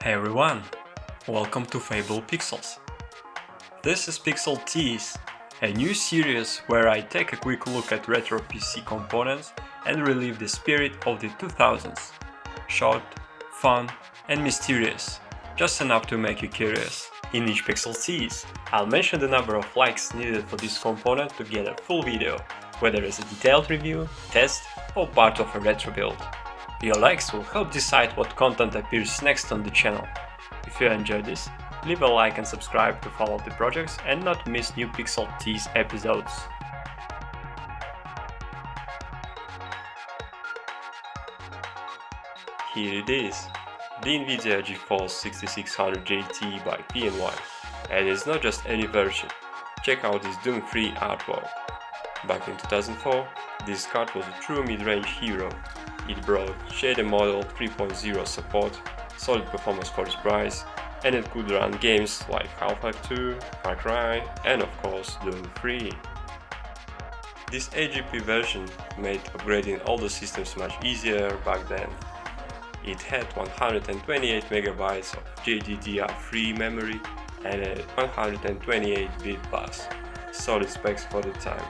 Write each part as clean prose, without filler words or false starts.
Hey everyone, welcome to Fable Pixels. This is Pixel Tease, a new series where I take a quick look at retro PC components and relive the spirit of the 2000s. Short, fun and mysterious, just enough to make you curious. In each Pixel Tease, I'll mention the number of likes needed for this component to get a full video, whether as a detailed review, test or part of a retro build. Your likes will help decide what content appears next on the channel. If you enjoyed this, leave a like and subscribe to follow the projects and not miss new Pixel Tease episodes. Here it is, the NVIDIA GeForce 6600 GT by PNY. And it's not just any version, check out this Doom-free artwork. Back in 2004, this card was a true mid-range hero. It brought shader model 3.0 support, solid performance for its price, and it could run games like Half-Life 2, Far Cry, and of course Doom-free. This AGP version made upgrading older systems much easier back then. It had 128MB of GDDR3 memory and a 128-bit bus, solid specs for the time.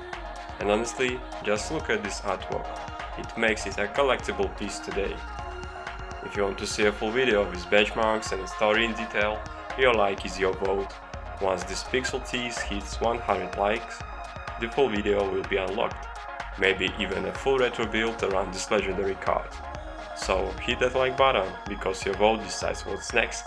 And honestly, just look at this artwork. It makes it a collectible piece today. If you want to see a full video of its benchmarks and story in detail, your like is your vote. Once this Pixel Tease hits 100 likes, the full video will be unlocked, maybe even a full retro build around this legendary card. So hit that like button, because your vote decides what's next.